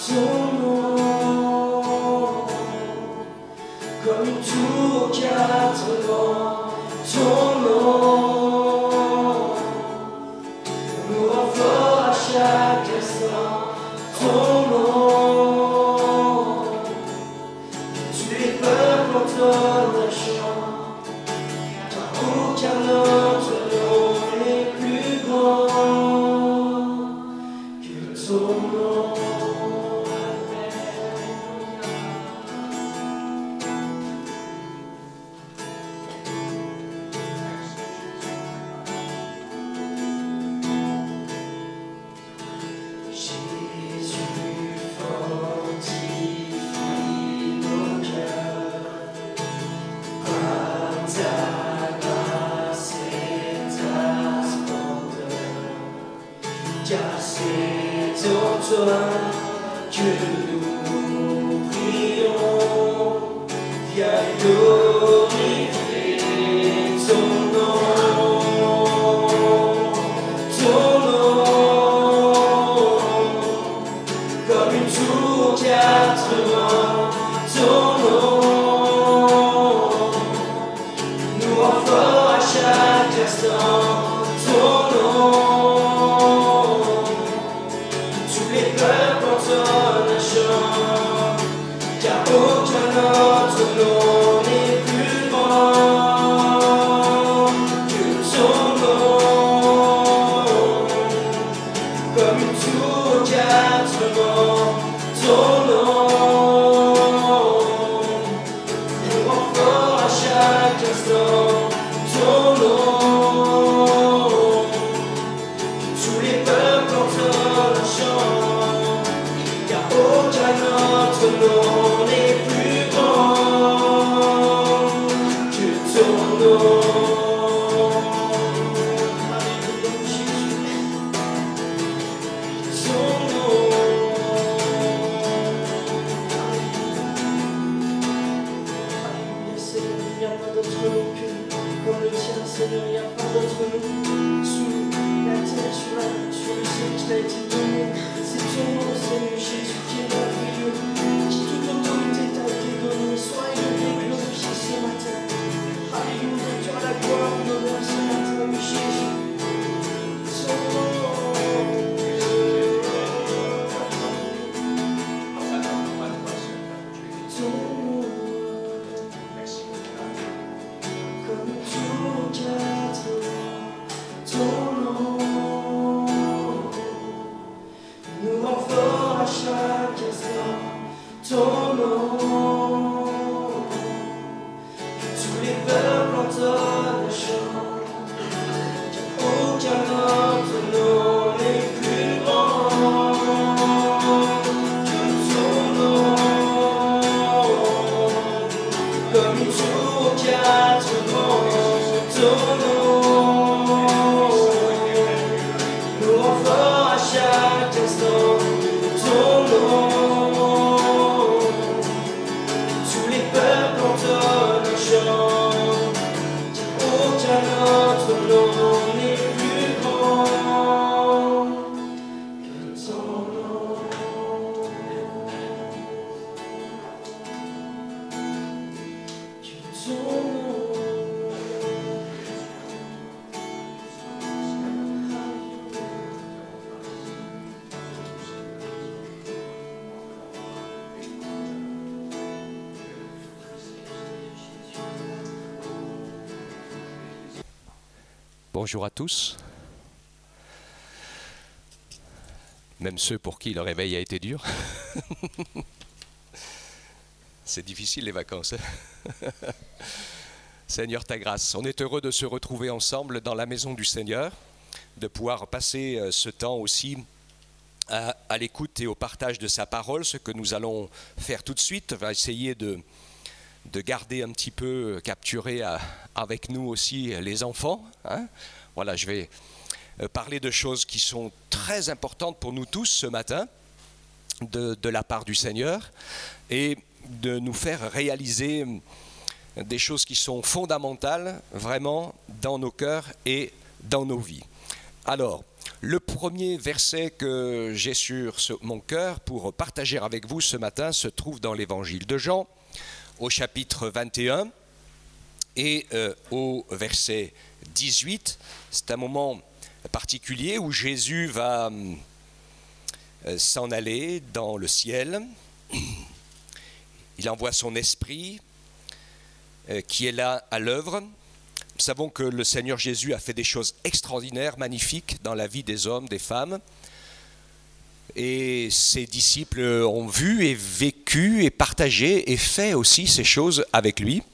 ton nom, comme une tour qui a ton nom, nous renfort à chaque instant, ton nom, tous les peuples entonnent un chant, car aucun autre nom n'est plus grand que ton nom. Car c'est en toi que nous prions, viens glorifier ton nom, comme une tour qui a ton nom, nous renfort à chaque instant, ton nom. Car aucun autre nom n'est plus grand que ton nom, comme une tour qui a ton nom, nous renfort à chaque instant, ton nom, tous les peuples entonnent un chant, car aucun autre nom n'est plus grand que ton nom. Ton nom. Alléluia, Seigneur, il n'y a pas d'autre nom comme le tien, Seigneur, il n'y a pas d'autre nom sous la terre, sur le ciel qui t'a été donné. C'est ton nom, Seigneur Jésus, qui est merveilleux, qui toute autorité t'a été donnée. Sois élevé, glorifié ce matin. Alléluia, tu as la gloire, l'honneur ce matin, oui, Jésus. Ton nom. Ton nom. Comme une tour qui a ton nom, nous renfort à chaque instant, ton nom, tous les peuples entonnent un chant, car aucun autre nom n'est plus grand que ton nom, comme une tour qui a ton nom, nous renfort à chaque instant, ton nom, tous les peuples entonnent un chant, car aucun autre nom n'est plus grand que ton nom. Que ton nom. Bonjour à tous, même ceux pour qui le réveil a été dur. C'est difficile les vacances. Seigneur, ta grâce, on est heureux de se retrouver ensemble dans la maison du Seigneur, de pouvoir passer ce temps aussi à l'écoute et au partage de sa parole. Ce que nous allons faire tout de suite, on va essayer de garder un petit peu capturé avec nous aussi les enfants. Hein. Voilà, je vais parler de choses qui sont très importantes pour nous tous ce matin, de la part du Seigneur, et de nous faire réaliser des choses qui sont fondamentales vraiment dans nos cœurs et dans nos vies. Alors, Le premier verset que j'ai sur mon cœur pour partager avec vous ce matin se trouve dans l'évangile de Jean, au chapitre 21 et au verset 18. C'est un moment particulier où Jésus va s'en aller dans le ciel. Il envoie son esprit qui est là à l'œuvre. Nous savons que le Seigneur Jésus a fait des choses extraordinaires, magnifiques dans la vie des hommes, des femmes. Et ses disciples ont vu et vécu et partagé et fait aussi ces choses avec lui.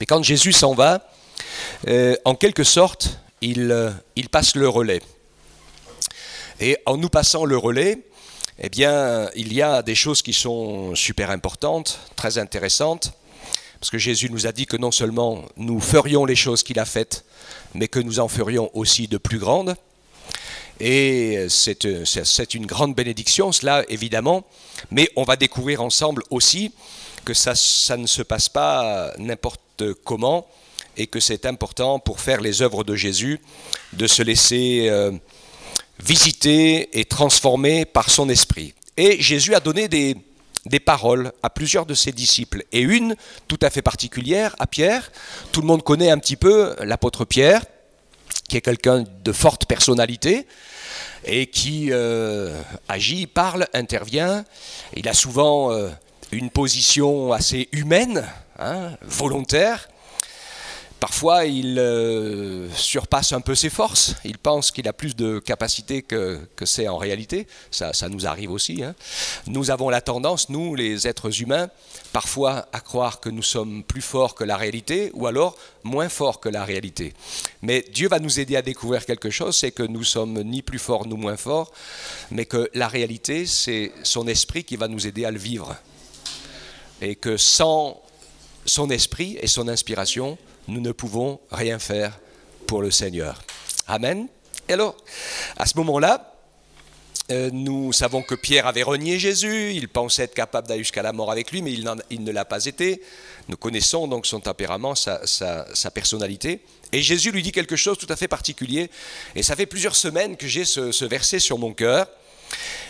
Mais quand Jésus s'en va, en quelque sorte, il passe le relais. Et en nous passant le relais, eh bien, il y a des choses qui sont super importantes, très intéressantes. Parce que Jésus nous a dit que non seulement nous ferions les choses qu'il a faites, mais que nous en ferions aussi de plus grandes. Et c'est une grande bénédiction, cela évidemment, mais on va découvrir ensemble aussi que ça ne se passe pas n'importe comment et que c'est important pour faire les œuvres de Jésus de se laisser visiter et transformer par son esprit. Et Jésus a donné des paroles à plusieurs de ses disciples, et une tout à fait particulière à Pierre. Tout le monde connaît un petit peu l'apôtre Pierre, qui est quelqu'un de forte personnalité, et qui agit, parle, intervient. Il a souvent une position assez humaine, volontaire. Parfois, il surpasse un peu ses forces. Il pense qu'il a plus de capacité que c'est en réalité. Ça nous arrive aussi. Nous avons la tendance, nous, les êtres humains, parfois à croire que nous sommes plus forts que la réalité, ou alors moins forts que la réalité. Mais Dieu va nous aider à découvrir quelque chose, c'est que nous sommes ni plus forts, ni moins forts, mais que la réalité, c'est son esprit qui va nous aider à le vivre. Et que sans son esprit et son inspiration, nous ne pouvons rien faire pour le Seigneur. Amen. Et alors, à ce moment-là, nous savons que Pierre avait renié Jésus, il pensait être capable d'aller jusqu'à la mort avec lui, mais il ne l'a pas été. Nous connaissons donc son tempérament, sa personnalité. Et Jésus lui dit quelque chose tout à fait particulier. Et ça fait plusieurs semaines que j'ai ce verset sur mon cœur.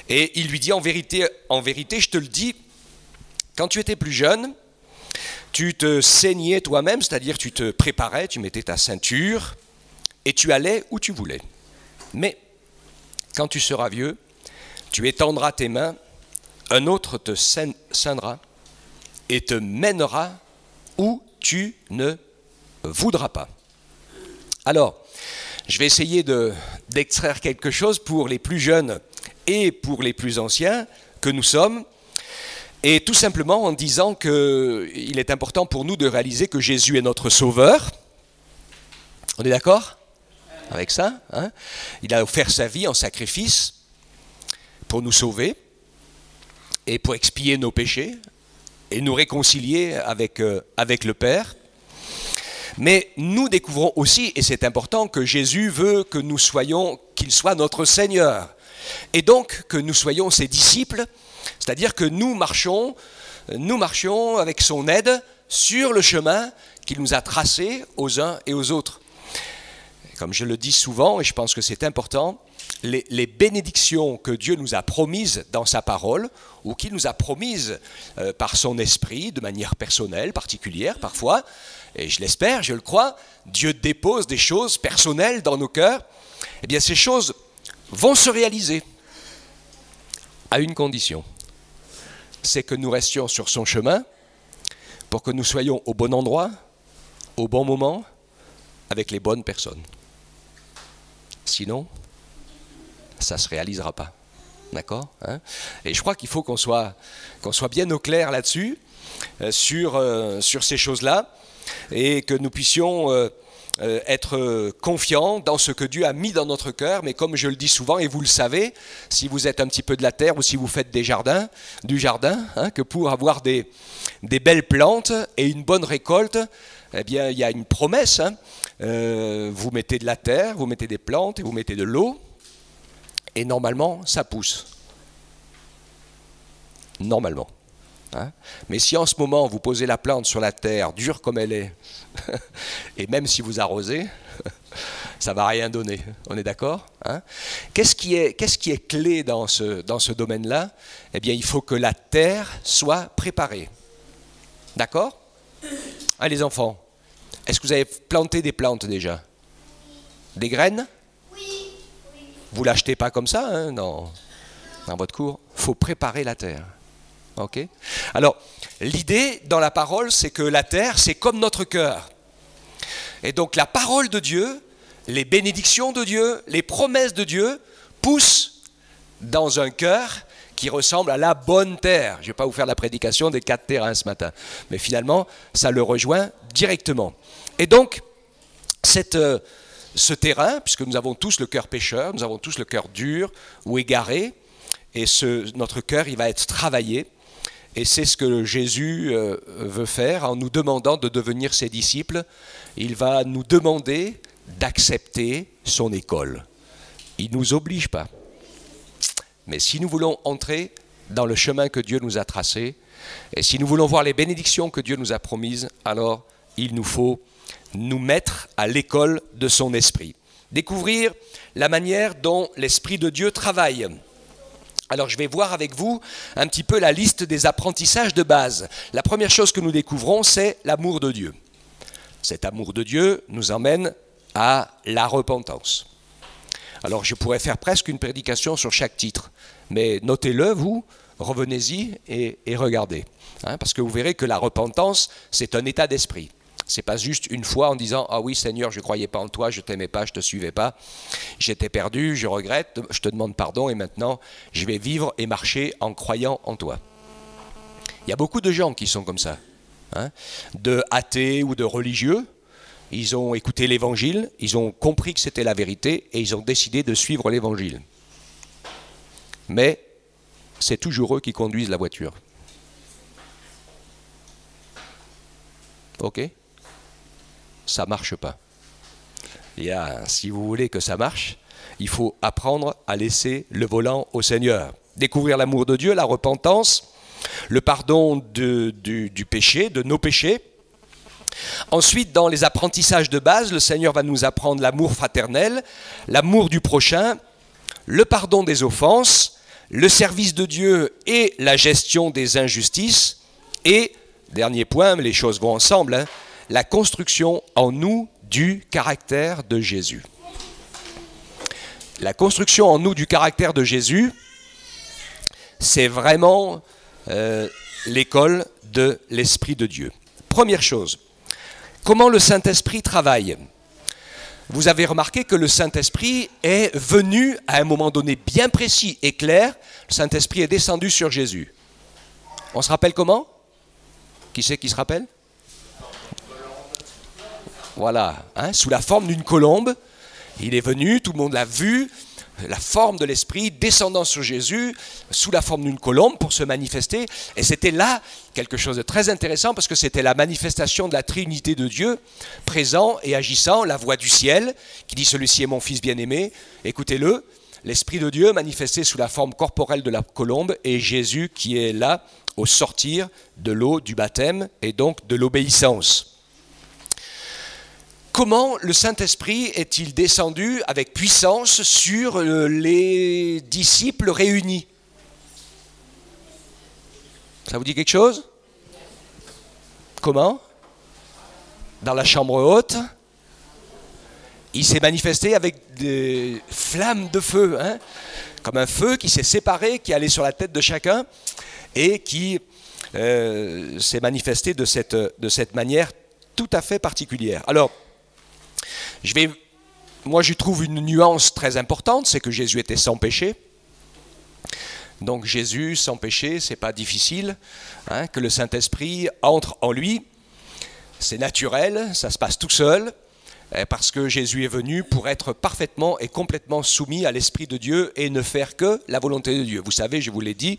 Et il lui dit, en vérité, je te le dis, quand tu étais plus jeune, tu te saignais toi-même, c'est-à-dire tu te préparais, tu mettais ta ceinture et tu allais où tu voulais. Mais quand tu seras vieux, tu étendras tes mains, un autre te ceindra et te mènera où tu ne voudras pas. Alors, je vais essayer d'extraire quelque chose pour les plus jeunes et pour les plus anciens que nous sommes. Et tout simplement en disant qu'il est important pour nous de réaliser que Jésus est notre sauveur. On est d'accord avec ça, Il a offert sa vie en sacrifice pour nous sauver et pour expier nos péchés et nous réconcilier avec le Père. Mais nous découvrons aussi, et c'est important, que Jésus veut que nous soyons, qu'il soit notre Seigneur. Et donc que nous soyons ses disciples. C'est-à-dire que nous marchions avec son aide sur le chemin qu'il nous a tracé aux uns et aux autres. Comme je le dis souvent, et je pense que c'est important, les bénédictions que Dieu nous a promises dans sa parole, ou qu'il nous a promises par son esprit, de manière personnelle, particulière parfois, et je l'espère, je le crois, Dieu dépose des choses personnelles dans nos cœurs, eh bien ces choses vont se réaliser à une condition. C'est que nous restions sur son chemin pour que nous soyons au bon endroit, au bon moment, avec les bonnes personnes. Sinon, ça ne se réalisera pas. D'accord, Et je crois qu'il faut qu'on soit bien au clair là-dessus, sur ces choses-là, et que nous puissions être confiants dans ce que Dieu a mis dans notre cœur. Mais comme je le dis souvent, et vous le savez, si vous êtes un petit peu de la terre ou si vous faites du jardin, que pour avoir des belles plantes et une bonne récolte, eh bien, il y a une promesse. Vous mettez de la terre, vous mettez des plantes et vous mettez de l'eau, et normalement, ça pousse. Normalement. Hein? Mais si en ce moment vous posez la plante sur la terre, dure comme elle est, et même si vous arrosez, ça ne va rien donner. On est d'accord? Hein? Qu'est-ce qui est clé dans ce domaine-là? Eh bien, il faut que la terre soit préparée. D'accord? Hein, les enfants, est-ce que vous avez planté des plantes déjà? Des graines? Oui. Vous ne l'achetez pas comme ça, hein, dans votre cour. Il faut préparer la terre. Ok? Alors, l'idée dans la parole, c'est que la terre, c'est comme notre cœur. Et donc, la parole de Dieu, les bénédictions de Dieu, les promesses de Dieu poussent dans un cœur qui ressemble à la bonne terre. Je ne vais pas vous faire la prédication des 4 terrains ce matin, mais finalement, ça le rejoint directement. Et donc, ce terrain, puisque nous avons tous le cœur pécheur, nous avons tous le cœur dur ou égaré, et notre cœur, il va être travaillé. Et c'est ce que Jésus veut faire en nous demandant de devenir ses disciples. Il va nous demander d'accepter son école. Il ne nous oblige pas. Mais si nous voulons entrer dans le chemin que Dieu nous a tracé, et si nous voulons voir les bénédictions que Dieu nous a promises, alors il nous faut nous mettre à l'école de son esprit. Découvrir la manière dont l'Esprit de Dieu travaille. Alors je vais voir avec vous un petit peu la liste des apprentissages de base. La première chose que nous découvrons, c'est l'amour de Dieu. Cet amour de Dieu nous emmène à la repentance. Alors je pourrais faire presque une prédication sur chaque titre, mais notez-le vous, revenez-y et regardez. Hein, parce que vous verrez que la repentance, c'est un état d'esprit. Ce n'est pas juste une fois en disant « Ah oui Seigneur, je ne croyais pas en toi, je ne t'aimais pas, je ne te suivais pas, j'étais perdu, je regrette, je te demande pardon et maintenant je vais vivre et marcher en croyant en toi. » Il y a beaucoup de gens qui sont comme ça, hein, de athées ou de religieux. Ils ont écouté l'évangile, ils ont compris que c'était la vérité et ils ont décidé de suivre l'évangile. Mais c'est toujours eux qui conduisent la voiture. Ok ? Ça ne marche pas. Si vous voulez que ça marche, il faut apprendre à laisser le volant au Seigneur. Découvrir l'amour de Dieu, la repentance, le pardon du péché, de nos péchés. Ensuite, dans les apprentissages de base, le Seigneur va nous apprendre l'amour fraternel, l'amour du prochain, le pardon des offenses, le service de Dieu et la gestion des injustices. Et, dernier point, mais les choses vont ensemble, hein, la construction en nous du caractère de Jésus. La construction en nous du caractère de Jésus, c'est vraiment l'école de l'Esprit de Dieu. Première chose, comment le Saint-Esprit travaille? Vous avez remarqué que le Saint-Esprit est venu à un moment donné bien précis et clair. Le Saint-Esprit est descendu sur Jésus. On se rappelle comment? Qui c'est qui se rappelle? Voilà, hein, sous la forme d'une colombe, il est venu, tout le monde l'a vu, la forme de l'Esprit descendant sur Jésus, sous la forme d'une colombe pour se manifester. Et c'était là quelque chose de très intéressant parce que c'était la manifestation de la Trinité de Dieu, présent et agissant, la voix du ciel, qui dit « Celui-ci est mon Fils bien-aimé, écoutez-le ». L'Esprit de Dieu manifesté sous la forme corporelle de la colombe et Jésus qui est là au sortir de l'eau du baptême et donc de l'obéissance. Comment le Saint-Esprit est-il descendu avec puissance sur les disciples réunis? Ça vous dit quelque chose? Comment? Dans la chambre haute, il s'est manifesté avec des flammes de feu, hein, comme un feu qui s'est séparé, qui allait sur la tête de chacun et qui s'est manifesté de cette manière tout à fait particulière. Alors, moi je trouve une nuance très importante, c'est que Jésus était sans péché. Donc Jésus sans péché, c'est pas difficile, hein, que le Saint-Esprit entre en lui, c'est naturel, ça se passe tout seul, parce que Jésus est venu pour être parfaitement et complètement soumis à l'Esprit de Dieu et ne faire que la volonté de Dieu. Vous savez, je vous l'ai dit,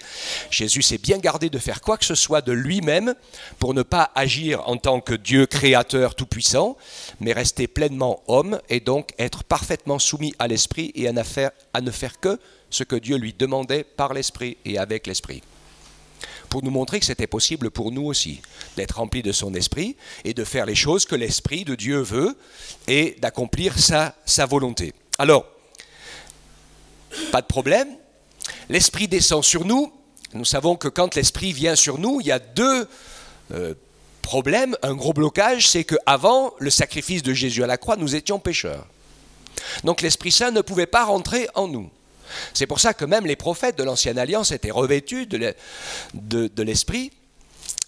Jésus s'est bien gardé de faire quoi que ce soit de lui-même pour ne pas agir en tant que Dieu créateur tout-puissant, mais rester pleinement homme et donc être parfaitement soumis à l'Esprit et à ne faire que ce que Dieu lui demandait par l'Esprit et avec l'Esprit. pour nous montrer que c'était possible pour nous aussi, d'être remplis de son esprit et de faire les choses que l'Esprit de Dieu veut et d'accomplir sa volonté. Alors, pas de problème, l'Esprit descend sur nous. Nous savons que quand l'Esprit vient sur nous, il y a deux problèmes. Un gros blocage, c'est qu'avant le sacrifice de Jésus à la croix, nous étions pécheurs. Donc l'Esprit Saint ne pouvait pas rentrer en nous. C'est pour ça que même les prophètes de l'Ancienne Alliance étaient revêtus de l'Esprit,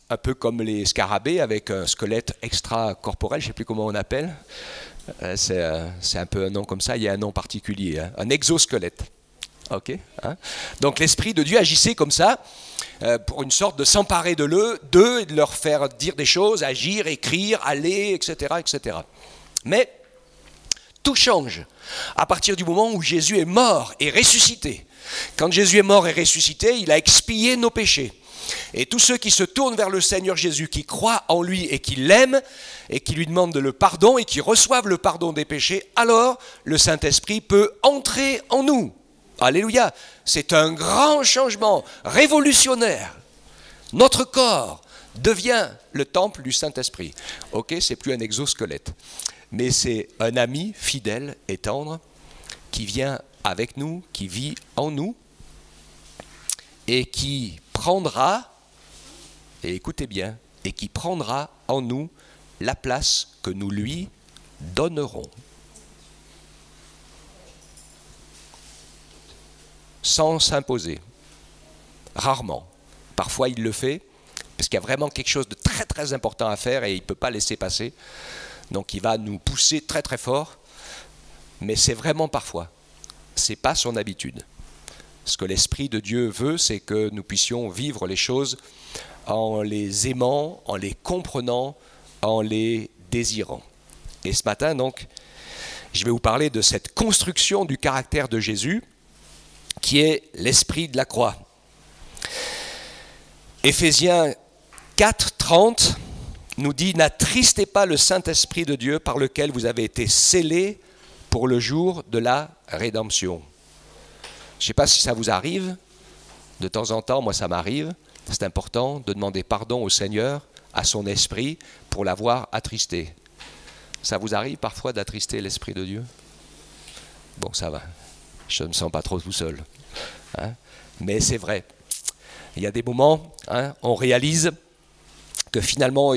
un peu comme les scarabées avec un squelette extracorporel, je ne sais plus comment on appelle. C'est un peu un nom comme ça, il y a un nom particulier, hein, un exosquelette. Okay, hein. Donc l'Esprit de Dieu agissait comme ça, pour une sorte de s'emparer d'eux et de leur faire dire des choses, agir, écrire, aller, etc., etc. Mais tout change à partir du moment où Jésus est mort et ressuscité. Quand Jésus est mort et ressuscité, il a expié nos péchés. Et tous ceux qui se tournent vers le Seigneur Jésus, qui croient en lui et qui l'aiment, et qui lui demandent le pardon et qui reçoivent le pardon des péchés, alors le Saint-Esprit peut entrer en nous. Alléluia, c'est un grand changement révolutionnaire. Notre corps devient le temple du Saint-Esprit. Ok, c'est plus un exosquelette, mais c'est un ami fidèle et tendre qui vient avec nous, qui vit en nous et qui prendra, et écoutez bien, et qui prendra en nous la place que nous lui donnerons. Sans s'imposer, rarement. Parfois il le fait, parce qu'il y a vraiment quelque chose de très très important à faire et il ne peut pas laisser passer. Donc il va nous pousser très très fort, mais c'est vraiment parfois. Ce n'est pas son habitude. Ce que l'Esprit de Dieu veut, c'est que nous puissions vivre les choses en les aimant, en les comprenant, en les désirant. Et ce matin, donc, je vais vous parler de cette construction du caractère de Jésus, qui est l'esprit de la croix. Éphésiens 4, 30 nous dit « N'attristez pas le Saint-Esprit de Dieu par lequel vous avez été scellés pour le jour de la rédemption. » Je ne sais pas si ça vous arrive, de temps en temps, moi ça m'arrive, c'est important de demander pardon au Seigneur, à son esprit, pour l'avoir attristé. Ça vous arrive parfois d'attrister l'Esprit de Dieu? Bon, ça va, je ne me sens pas trop tout seul. Hein? Mais c'est vrai, il y a des moments, hein, on réalise que finalement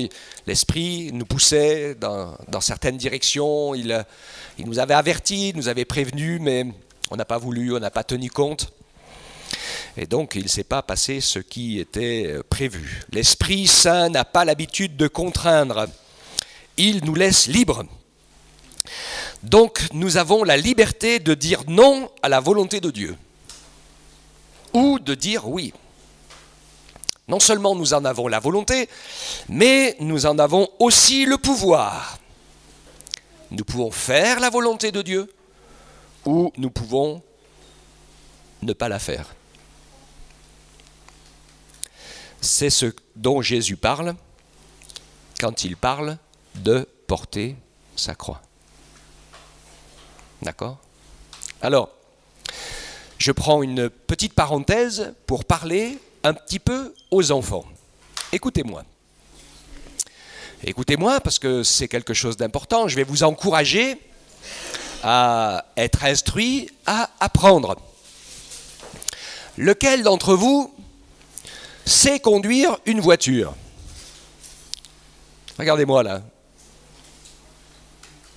l'Esprit nous poussait dans certaines directions, il nous avait avertis, nous avait prévenus, mais on n'a pas voulu, on n'a pas tenu compte. Et donc, il ne s'est pas passé ce qui était prévu. L'Esprit Saint n'a pas l'habitude de contraindre. Il nous laisse libres. Donc, nous avons la liberté de dire non à la volonté de Dieu. Ou de dire oui. Non seulement nous en avons la volonté, mais nous en avons aussi le pouvoir. Nous pouvons faire la volonté de Dieu, ou nous pouvons ne pas la faire. C'est ce dont Jésus parle quand il parle de porter sa croix. D'accord? Alors, je prends une petite parenthèse pour parler un petit peu aux enfants. Écoutez-moi. Écoutez-moi parce que c'est quelque chose d'important. Je vais vous encourager à être instruit, à apprendre. Lequel d'entre vous sait conduire une voiture? Regardez-moi là.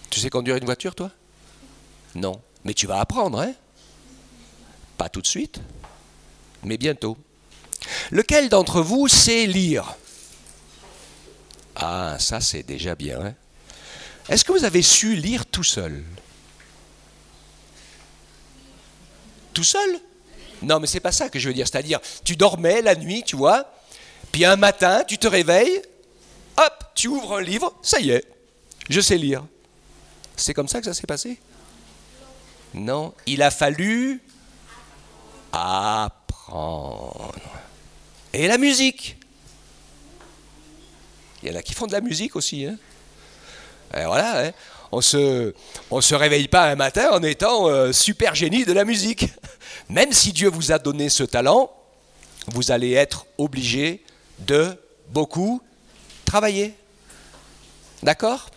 Tu sais conduire une voiture, toi? Non. Mais tu vas apprendre, hein? Pas tout de suite, mais bientôt. Lequel d'entre vous sait lire? Ah, ça c'est déjà bien, hein? Est-ce que vous avez su lire tout seul? Tout seul? Non, mais c'est pas ça que je veux dire. C'est-à-dire, tu dormais la nuit, tu vois, puis un matin, tu te réveilles, hop, tu ouvres un livre, ça y est, je sais lire. C'est comme ça que ça s'est passé? Non, il a fallu apprendre. Et la musique. Il y en a qui font de la musique aussi, hein. Et voilà, hein. On se réveille pas un matin en étant super génie de la musique. Même si Dieu vous a donné ce talent, vous allez être obligé de beaucoup travailler. D'accord?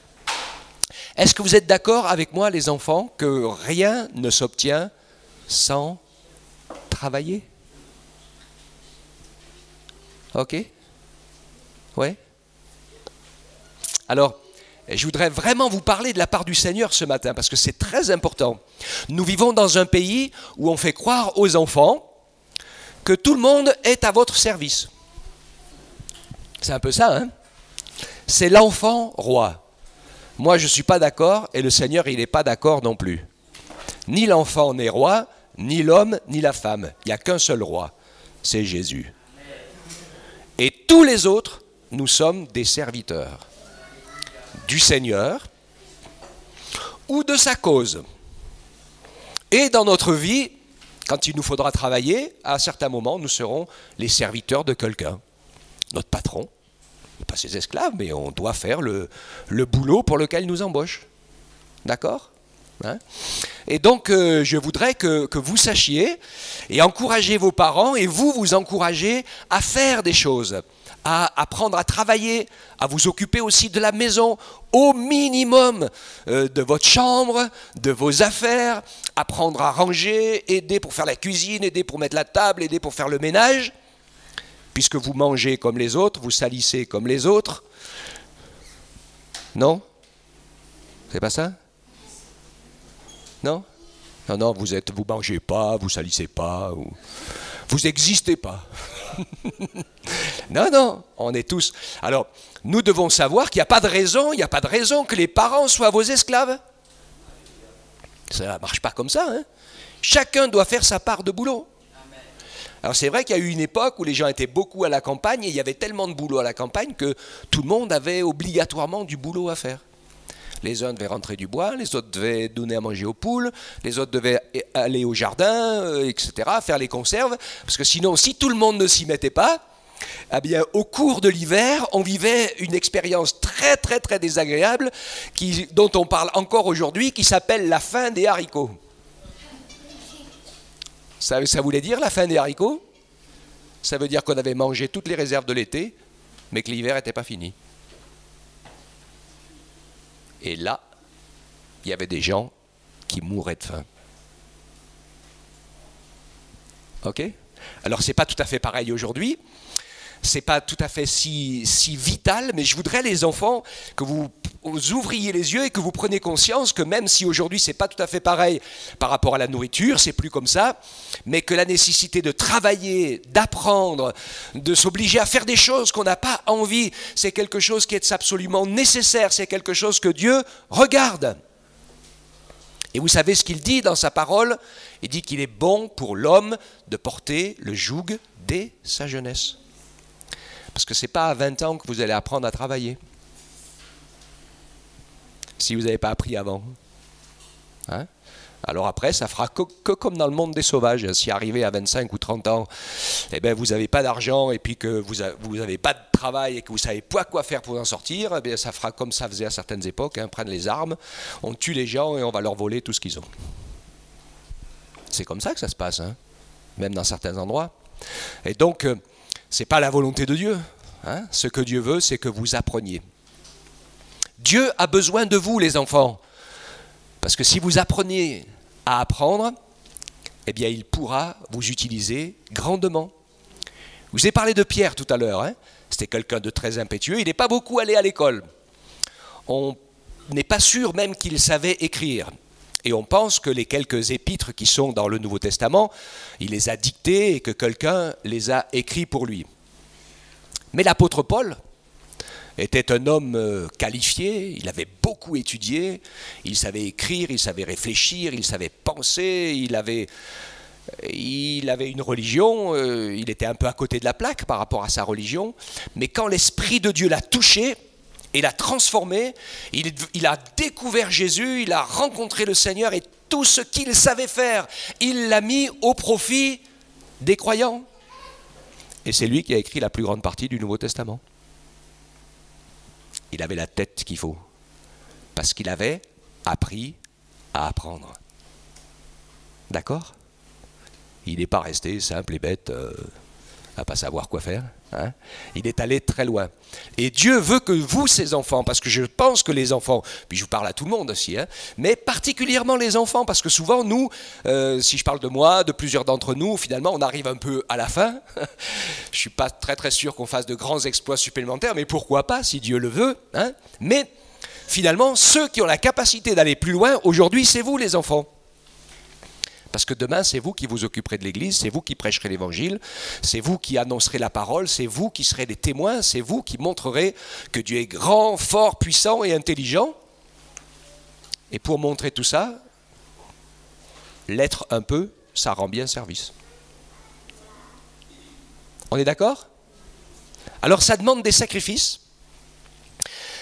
Est-ce que vous êtes d'accord avec moi, les enfants, que rien ne s'obtient sans travailler? Ok? Ouais? Alors, je voudrais vraiment vous parler de la part du Seigneur ce matin, parce que c'est très important. Nous vivons dans un pays où on fait croire aux enfants que tout le monde est à votre service. C'est un peu ça, hein? C'est l'enfant roi. Moi, je ne suis pas d'accord, et le Seigneur, il n'est pas d'accord non plus. Ni l'enfant n'est roi, ni l'homme, ni la femme. Il n'y a qu'un seul roi, c'est Jésus. Et tous les autres, nous sommes des serviteurs du Seigneur ou de sa cause. Et dans notre vie, quand il nous faudra travailler, à un certain moment, nous serons les serviteurs de quelqu'un. Notre patron, pas ses esclaves, mais on doit faire le boulot pour lequel il nous embauche. D'accord? Hein? Et donc, je voudrais que vous sachiez et encouragez vos parents et vous encouragez à faire des choses, à apprendre à travailler, à vous occuper aussi de la maison, au minimum de votre chambre, de vos affaires, apprendre à ranger, aider pour faire la cuisine, aider pour mettre la table, aider pour faire le ménage. Puisque vous mangez comme les autres, vous salissez comme les autres. Non? C'est pas ça? Non? Non, vous mangez pas, vous salissez pas, vous n'existez pas. Non, on est tous... Alors, nous devons savoir qu'il n'y a pas de raison que les parents soient vos esclaves. Ça ne marche pas comme ça, hein? Chacun doit faire sa part de boulot. Alors c'est vrai qu'il y a eu une époque où les gens étaient beaucoup à la campagne et il y avait tellement de boulot à la campagne que tout le monde avait obligatoirement du boulot à faire. Les uns devaient rentrer du bois, les autres devaient donner à manger aux poules, les autres devaient aller au jardin, etc., faire les conserves, parce que sinon, si tout le monde ne s'y mettait pas, eh bien, au cours de l'hiver, on vivait une expérience très très très désagréable dont on parle encore aujourd'hui, qui s'appelle la faim des haricots. Ça voulait dire la fin des haricots? Ça veut dire qu'on avait mangé toutes les réserves de l'été, mais que l'hiver n'était pas fini. Et là, il y avait des gens qui mouraient de faim. Ok? Alors, ce n'est pas tout à fait pareil aujourd'hui. C'est pas tout à fait si vital, mais je voudrais, les enfants, que vous ouvriez les yeux et que vous preniez conscience que même si aujourd'hui c'est pas tout à fait pareil par rapport à la nourriture, c'est plus comme ça, mais que la nécessité de travailler, d'apprendre, de s'obliger à faire des choses qu'on n'a pas envie, c'est quelque chose qui est absolument nécessaire, c'est quelque chose que Dieu regarde. Et vous savez ce qu'il dit dans sa parole? Il dit qu'il est bon pour l'homme de porter le joug dès sa jeunesse. Parce que ce n'est pas à 20 ans que vous allez apprendre à travailler. Si vous n'avez pas appris avant. Hein? Alors après, ça fera que comme dans le monde des sauvages. Si arrivé à 25 ou 30 ans, eh bien, vous n'avez pas d'argent et puis que vous n'avez pas de travail et que vous ne savez pas quoi faire pour en sortir, eh bien, ça fera comme ça faisait à certaines époques, hein, prendre les armes, on tue les gens et on va leur voler tout ce qu'ils ont. C'est comme ça que ça se passe, hein, même dans certains endroits. Et donc, ce n'est pas la volonté de Dieu. Hein. Ce que Dieu veut, c'est que vous appreniez. Dieu a besoin de vous, les enfants. Parce que si vous apprenez à apprendre, eh bien, il pourra vous utiliser grandement. Je vous ai parlé de Pierre tout à l'heure. Hein. C'était quelqu'un de très impétueux. Il n'est pas beaucoup allé à l'école. On n'est pas sûr même qu'il savait écrire. Et on pense que les quelques épîtres qui sont dans le Nouveau Testament, il les a dictés et que quelqu'un les a écrits pour lui. Mais l'apôtre Paul était un homme qualifié, il avait beaucoup étudié, il savait écrire, il savait réfléchir, il savait penser, il avait une religion, il était un peu à côté de la plaque par rapport à sa religion, mais quand l'Esprit de Dieu l'a touché, et l'a transformé, il a découvert Jésus, il a rencontré le Seigneur et tout ce qu'il savait faire, il l'a mis au profit des croyants. Et c'est lui qui a écrit la plus grande partie du Nouveau Testament. Il avait la tête qu'il faut, parce qu'il avait appris à apprendre. D'accord? Il n'est pas resté simple et bête à pas savoir quoi faire. Hein. Il est allé très loin. Et Dieu veut que vous, ses enfants, parce que je pense que les enfants, puis je vous parle à tout le monde aussi, hein, mais particulièrement les enfants, parce que souvent nous, si je parle de moi, de plusieurs d'entre nous, finalement on arrive un peu à la fin. Je ne suis pas très sûr qu'on fasse de grands exploits supplémentaires, mais pourquoi pas, si Dieu le veut. Hein. Mais finalement, ceux qui ont la capacité d'aller plus loin, aujourd'hui, c'est vous les enfants. Parce que demain, c'est vous qui vous occuperez de l'Église, c'est vous qui prêcherez l'Évangile, c'est vous qui annoncerez la parole, c'est vous qui serez les témoins, c'est vous qui montrerez que Dieu est grand, fort, puissant et intelligent. Et pour montrer tout ça, l'être un peu, ça rend bien service. On est d'accord? Alors ça demande des sacrifices.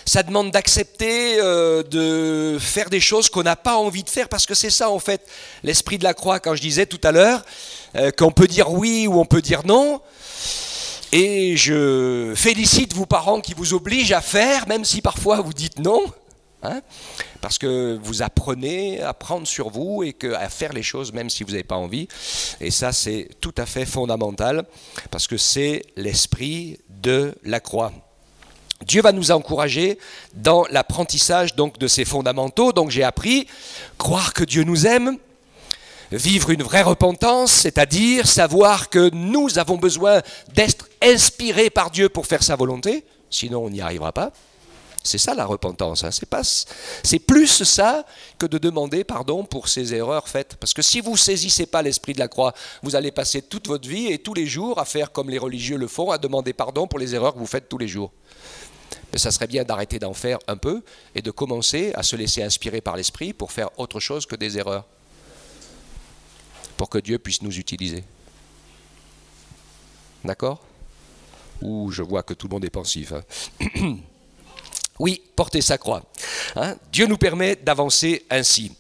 Ça demande d'accepter de faire des choses qu'on n'a pas envie de faire, parce que c'est ça en fait l'esprit de la croix, quand je disais tout à l'heure qu'on peut dire oui ou on peut dire non. Et je félicite vous parents qui vous obligent à faire, même si parfois vous dites non, hein, parce que vous apprenez à prendre sur vous et à faire les choses même si vous n'avez pas envie. Et ça c'est tout à fait fondamental, parce que c'est l'esprit de la croix. Dieu va nous encourager dans l'apprentissage donc de ces fondamentaux. Donc j'ai appris croire que Dieu nous aime, vivre une vraie repentance, c'est-à-dire savoir que nous avons besoin d'être inspirés par Dieu pour faire sa volonté, sinon on n'y arrivera pas. C'est ça la repentance, hein. C'est plus ça que de demander pardon pour ses erreurs faites. Parce que si vous ne saisissez pas l'esprit de la croix, vous allez passer toute votre vie et tous les jours à faire comme les religieux le font, à demander pardon pour les erreurs que vous faites tous les jours. Mais ça serait bien d'arrêter d'en faire un peu et de commencer à se laisser inspirer par l'esprit pour faire autre chose que des erreurs. Pour que Dieu puisse nous utiliser. D'accord? Ouh, je vois que tout le monde est pensif. Hein. Oui, porter sa croix. Hein? Dieu nous permet d'avancer ainsi.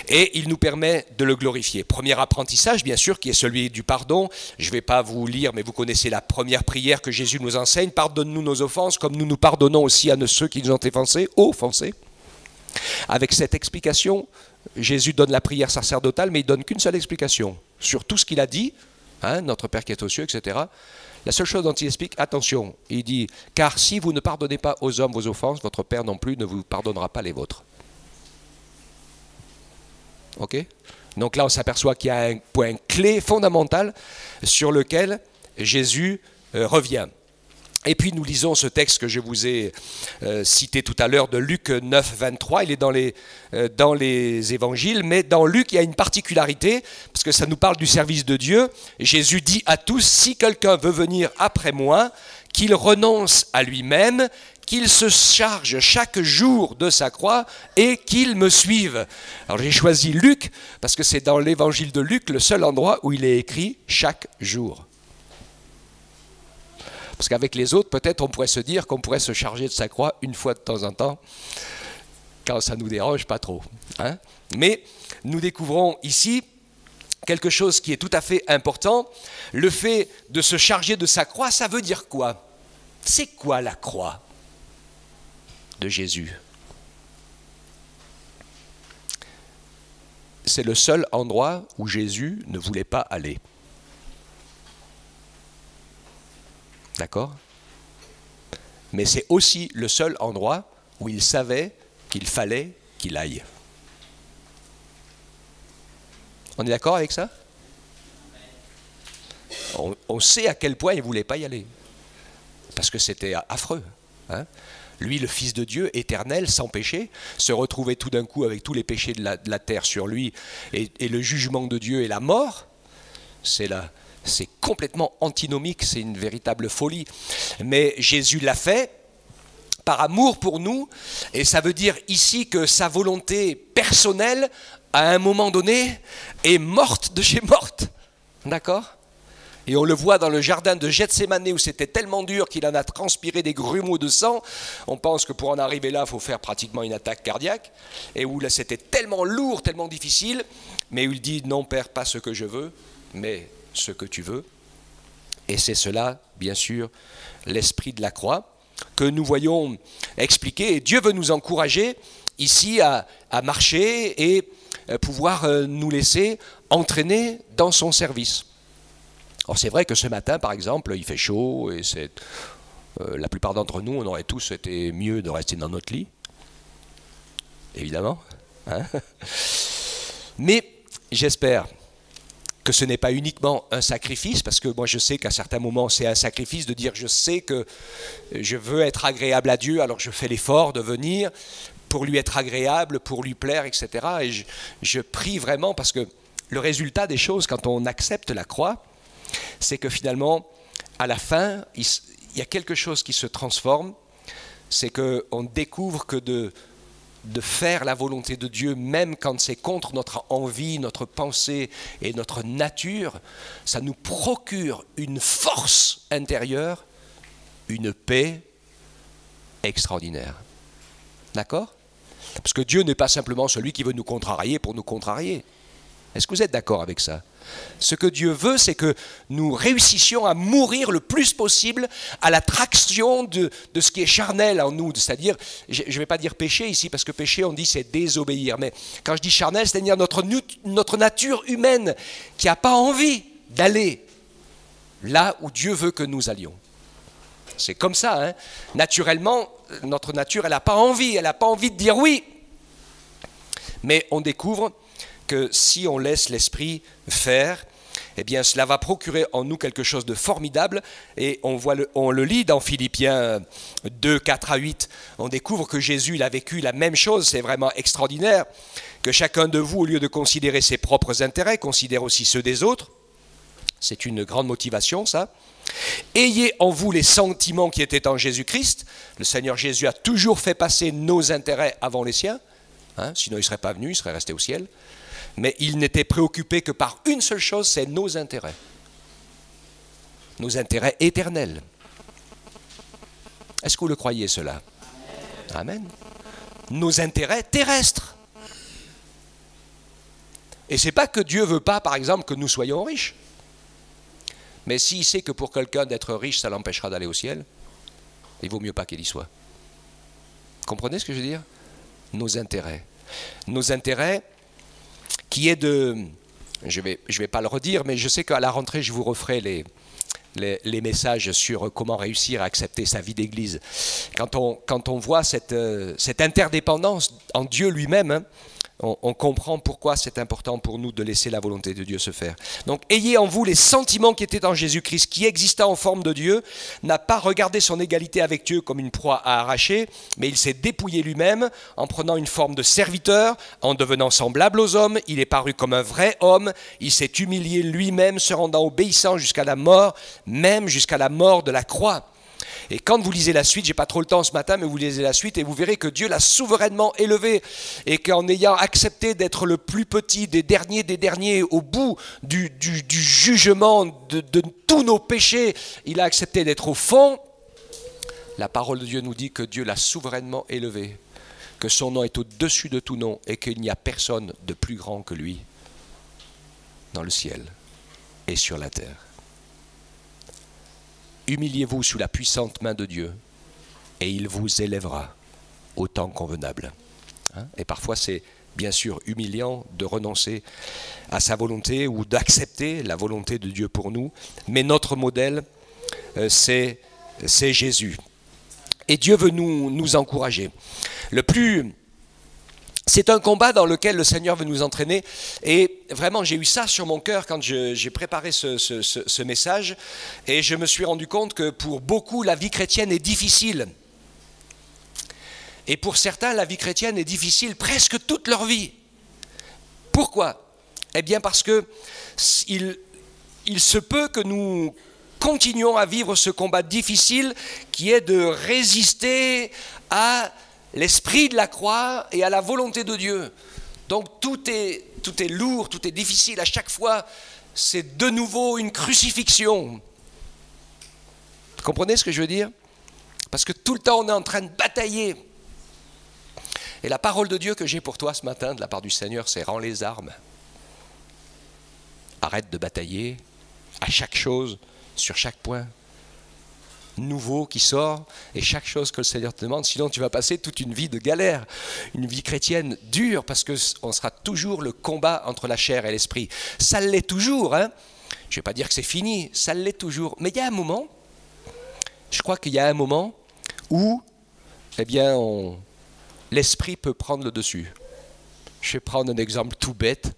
Et il nous permet de le glorifier. Premier apprentissage, bien sûr, qui est celui du pardon. Je ne vais pas vous lire, mais vous connaissez la première prière que Jésus nous enseigne. Pardonne-nous nos offenses, comme nous nous pardonnons aussi à ceux qui nous ont offensés. Avec cette explication, Jésus donne la prière sacerdotale, mais il ne donne qu'une seule explication. Sur tout ce qu'il a dit, hein, notre Père qui est aux cieux, etc., la seule chose dont il explique, attention, il dit, car si vous ne pardonnez pas aux hommes vos offenses, votre Père non plus ne vous pardonnera pas les vôtres. Ok? Donc là, on s'aperçoit qu'il y a un point clé fondamental sur lequel Jésus revient. Et puis nous lisons ce texte que je vous ai cité tout à l'heure de Luc 9, 23. Il est dans les évangiles, mais dans Luc, il y a une particularité, parce que ça nous parle du service de Dieu. Jésus dit à tous, si quelqu'un veut venir après moi, qu'il renonce à lui-même, qu'il se charge chaque jour de sa croix et qu'il me suive. Alors j'ai choisi Luc, parce que c'est dans l'évangile de Luc le seul endroit où il est écrit chaque jour. Parce qu'avec les autres, peut-être on pourrait se dire qu'on pourrait se charger de sa croix une fois de temps en temps, quand ça ne nous dérange pas trop. Hein? Mais nous découvrons ici quelque chose qui est tout à fait important. Le fait de se charger de sa croix, ça veut dire quoi? C'est quoi la croix de Jésus? C'est le seul endroit où Jésus ne voulait pas aller. D'accord? Mais c'est aussi le seul endroit où il savait qu'il fallait qu'il aille. On est d'accord avec ça? On sait à quel point il ne voulait pas y aller. Parce que c'était affreux. Hein? Lui, le Fils de Dieu, éternel, sans péché, se retrouvait tout d'un coup avec tous les péchés de la terre sur lui et le jugement de Dieu et la mort. C'est complètement antinomique, c'est une véritable folie. Mais Jésus l'a fait par amour pour nous, et ça veut dire ici que sa volonté personnelle, à un moment donné, est morte de chez morte. D'accord ? Et on le voit dans le jardin de Gethsémani où c'était tellement dur qu'il en a transpiré des grumeaux de sang. On pense que pour en arriver là, il faut faire pratiquement une attaque cardiaque. Et où là, c'était tellement lourd, tellement difficile, mais où il dit « Non, Père, pas ce que je veux, mais ce que tu veux ». Et c'est cela, bien sûr, l'esprit de la croix que nous voyons expliquer. Et Dieu veut nous encourager ici à marcher et pouvoir nous laisser entraîner dans son service. Alors c'est vrai que ce matin, par exemple, il fait chaud et la plupart d'entre nous, on aurait tous été mieux de rester dans notre lit, évidemment. Hein. Mais j'espère que ce n'est pas uniquement un sacrifice, parce que moi je sais qu'à certains moments c'est un sacrifice de dire je sais que je veux être agréable à Dieu, alors je fais l'effort de venir pour lui être agréable, pour lui plaire, etc. Et je prie vraiment parce que le résultat des choses quand on accepte la croix, c'est que finalement, à la fin, il y a quelque chose qui se transforme, c'est qu'on découvre que de faire la volonté de Dieu, même quand c'est contre notre envie, notre pensée et notre nature, ça nous procure une force intérieure, une paix extraordinaire. D'accord ? Parce que Dieu n'est pas simplement celui qui veut nous contrarier pour nous contrarier. Est-ce que vous êtes d'accord avec ça ? Ce que Dieu veut, c'est que nous réussissions à mourir le plus possible à l'attraction de ce qui est charnel en nous. C'est-à-dire, je ne vais pas dire péché ici, parce que péché, on dit c'est désobéir. Mais quand je dis charnel, c'est-à-dire notre nature humaine qui n'a pas envie d'aller là où Dieu veut que nous allions. C'est comme ça, hein. Naturellement, notre nature, elle n'a pas envie de dire oui. Mais on découvre que si on laisse l'esprit faire, eh bien cela va procurer en nous quelque chose de formidable. Et on le lit dans Philippiens 2, 4 à 8. On découvre que Jésus il a vécu la même chose, c'est vraiment extraordinaire. Que chacun de vous, au lieu de considérer ses propres intérêts, considère aussi ceux des autres. C'est une grande motivation, ça. Ayez en vous les sentiments qui étaient en Jésus-Christ. Le Seigneur Jésus a toujours fait passer nos intérêts avant les siens. Hein, sinon il ne serait pas venu, il serait resté au ciel. Mais il n'était préoccupé que par une seule chose, c'est nos intérêts. Nos intérêts éternels. Est-ce que vous le croyez cela ? Amen. Nos intérêts terrestres. Et ce n'est pas que Dieu ne veut pas, par exemple, que nous soyons riches. Mais s'il sait que pour quelqu'un d'être riche, ça l'empêchera d'aller au ciel, il vaut mieux pas qu'il y soit. Comprenez ce que je veux dire ? Nos intérêts. Nos intérêts qui est de... Je vais pas le redire, mais je sais qu'à la rentrée, je vous referai les messages sur comment réussir à accepter sa vie d'église. Quand on voit cette interdépendance en Dieu lui-même, hein, on comprend pourquoi c'est important pour nous de laisser la volonté de Dieu se faire. Donc, ayez en vous les sentiments qui étaient en Jésus-Christ, qui exista en forme de Dieu, n'a pas regardé son égalité avec Dieu comme une proie à arracher, mais il s'est dépouillé lui-même en prenant une forme de serviteur, en devenant semblable aux hommes, il est paru comme un vrai homme, il s'est humilié lui-même, se rendant obéissant jusqu'à la mort, même jusqu'à la mort de la croix. Et quand vous lisez la suite, je n'ai pas trop le temps ce matin, mais vous lisez la suite et vous verrez que Dieu l'a souverainement élevé et qu'en ayant accepté d'être le plus petit des derniers, au bout du jugement de tous nos péchés, il a accepté d'être au fond. La parole de Dieu nous dit que Dieu l'a souverainement élevé, que son nom est au-dessus de tout nom et qu'il n'y a personne de plus grand que lui dans le ciel et sur la terre. Humiliez-vous sous la puissante main de Dieu et il vous élèvera au temps convenable. Hein? Et parfois c'est bien sûr humiliant de renoncer à sa volonté ou d'accepter la volonté de Dieu pour nous, mais notre modèle c'est Jésus. Et Dieu veut nous encourager. C'est un combat dans lequel le Seigneur veut nous entraîner et vraiment j'ai eu ça sur mon cœur quand j'ai préparé ce message et je me suis rendu compte que pour beaucoup la vie chrétienne est difficile et pour certains la vie chrétienne est difficile presque toute leur vie. Pourquoi ? Eh bien parce que il se peut que nous continuons à vivre ce combat difficile qui est de résister à l'esprit de la croix et à la volonté de Dieu. Donc tout est lourd, tout est difficile. À chaque fois, c'est de nouveau une crucifixion. Vous comprenez ce que je veux dire ? Parce que tout le temps, on est en train de batailler. Et la parole de Dieu que j'ai pour toi ce matin, de la part du Seigneur, c'est « Rends les armes ». Arrête de batailler à chaque chose, sur chaque point nouveau qui sort et chaque chose que le Seigneur te demande, sinon tu vas passer toute une vie de galère, une vie chrétienne dure parce qu'on sera toujours le combat entre la chair et l'esprit. Ça l'est toujours, hein. Je ne vais pas dire que c'est fini, ça l'est toujours. Mais il y a un moment, je crois qu'il y a un moment où, eh bien, l'esprit peut prendre le dessus. Je vais prendre un exemple tout bête